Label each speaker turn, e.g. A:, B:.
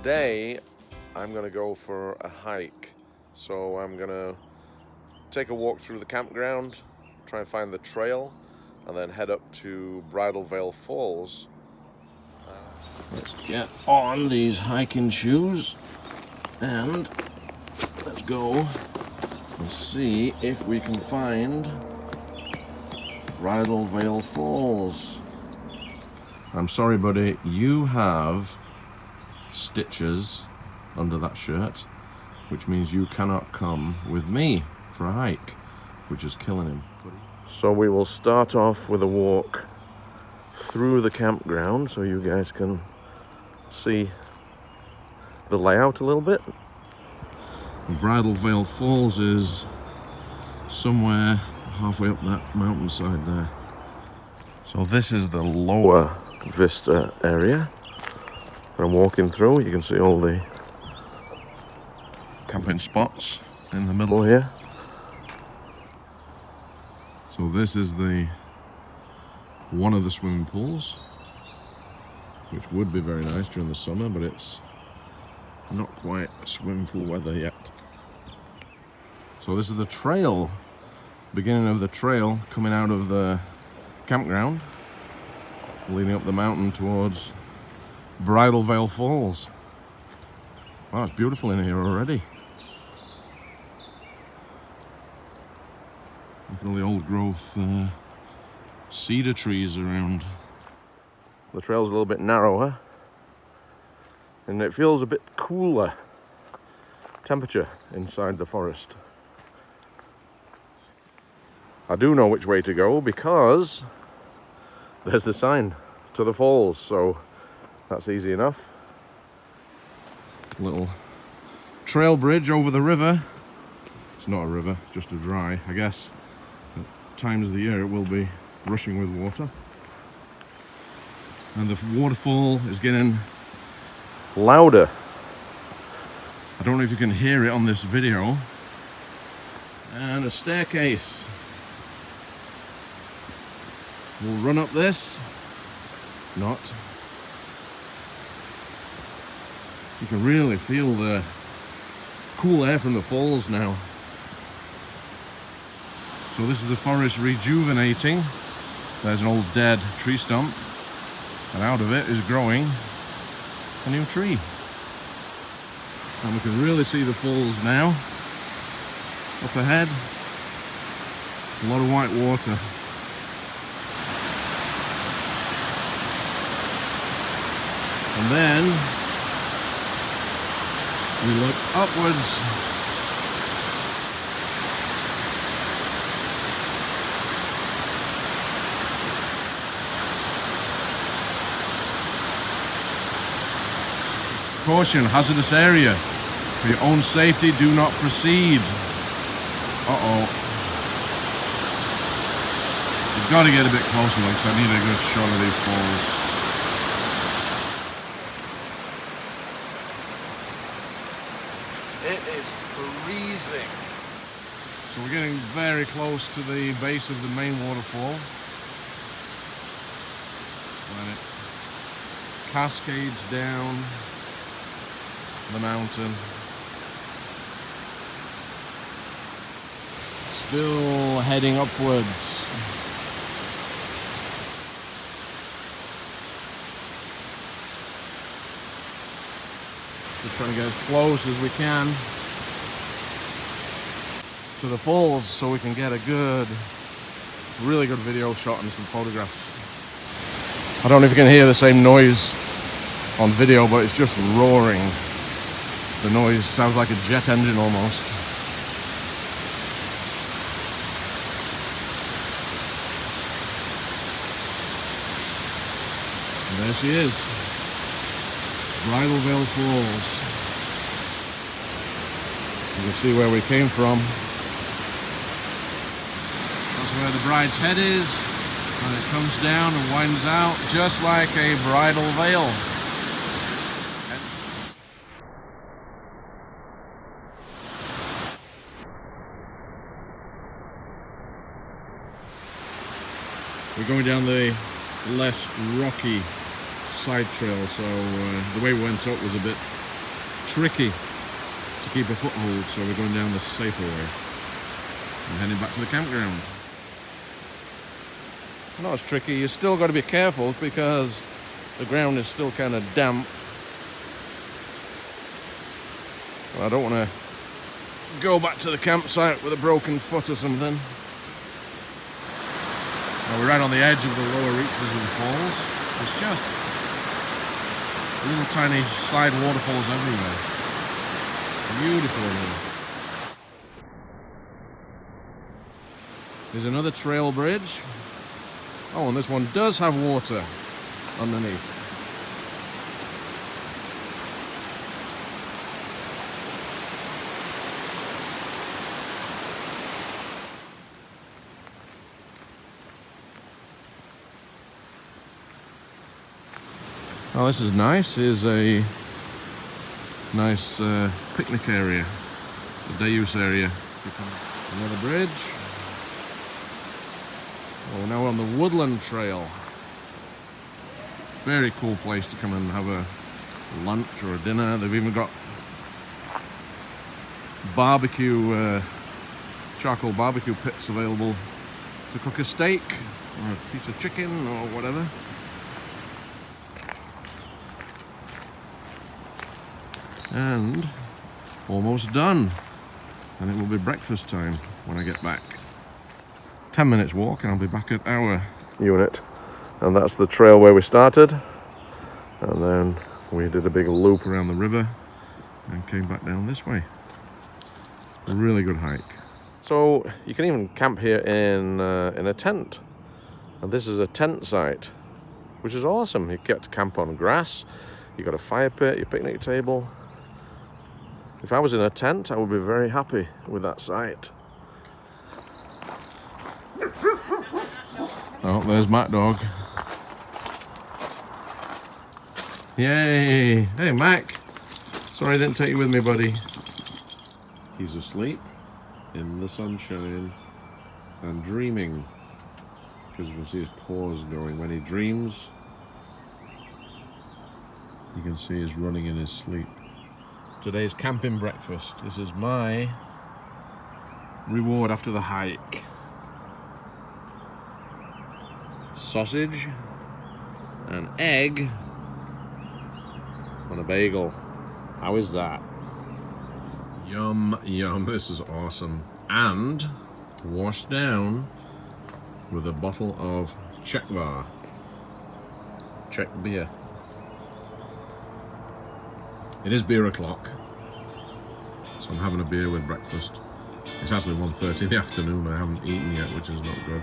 A: Today I'm going to go for a hike. So I'm going to take a walk through the campground, try and find the trail, and then head up to Bridal Veil Falls.
B: Let's get on these hiking shoes and let's go and see if we can find Bridal Veil Falls. I'm sorry, buddy, you have stitches under that shirt, which means you cannot come with me for a hike, which is killing him. So we will start off with a walk through the campground so you guys can see the layout a little bit. Bridal Veil Falls is somewhere halfway up that mountainside there. So this is the lower vista area I'm walking through. You can see all the camping spots in the middle here. So this is one of the swimming pools, which would be very nice during the summer, but it's not quite swimming pool weather yet. So this is the trail, beginning of the trail coming out of the campground, leading up the mountain towards Bridal Veil Falls. Wow, it's beautiful in here already. Look at all the old growth cedar trees around. The trail's a little bit narrower and it feels a bit cooler temperature inside the forest. I do know which way to go because there's the sign to the falls, so that's easy enough. Little trail bridge over the river. It's not a river, just a dry, I guess. At times of the year it will be rushing with water. And the waterfall is getting louder. I don't know if you can hear it on this video. And a staircase. We'll run up this. Not. You can really feel the cool air from the falls now. So this is the forest rejuvenating. There's an old dead tree stump, and out of it is growing a new tree. And we can really see the falls now. Up ahead, a lot of white water. And then we look upwards. Caution, hazardous area. For your own safety, do not proceed. Uh-oh. You've got to get a bit closer because I need a good shot of these falls. It is freezing. So we're getting very close to the base of the main waterfall. And it cascades down the mountain. Still heading upwards. Just trying to get as close as we can to the falls so we can get a really good video shot and some photographs. I don't know if you can hear the same noise on video, but it's just roaring. The noise sounds like a jet engine almost. And there she is. Bridal Veil Falls. You can see where we came from. That's where the bride's head is, and it comes down and winds out just like a bridal veil. We're going down the less rocky side trail, so the way we went up was a bit tricky to keep a foothold, so we're going down the safer way and heading back to the campground. Not as tricky, you still got to be careful because the ground is still kind of damp. Well, I don't want to go back to the campsite with a broken foot or something. Well, we're right on the edge of the lower reaches of the falls. It's just little tiny side waterfalls everywhere. Beautiful. There's another trail bridge. Oh, and this one does have water underneath. Oh, this is nice. Here's a nice picnic area, a day use area. Another bridge. Oh, now we're on the Woodland Trail. Very cool place to come and have a lunch or a dinner. They've even got barbecue, charcoal barbecue pits available to cook a steak or a piece of chicken or whatever. And almost done, and it will be breakfast time when I get back. 10 minutes walk and I'll be back at our unit, and that's the trail where we started, and then we did a big loop around the river and came back down this way. A really good hike. So you can even camp here in a tent, and this is a tent site, which is awesome. You get to camp on grass, you got a fire pit, your picnic table. If I was in a tent, I would be very happy with that site. Oh, there's Mac Dog. Yay! Hey, Mac. Sorry I didn't take you with me, buddy. He's asleep in the sunshine and dreaming, because you can see his paws going. When he dreams, you can see he's running in his sleep. Today's camping breakfast. This is my reward after the hike. Sausage, an egg, and a bagel. How is that? Yum, yum, this is awesome. And washed down with a bottle of Czech beer. It is beer o'clock, so I'm having a beer with breakfast. It's actually 1:30 in the afternoon. I haven't eaten yet, which is not good.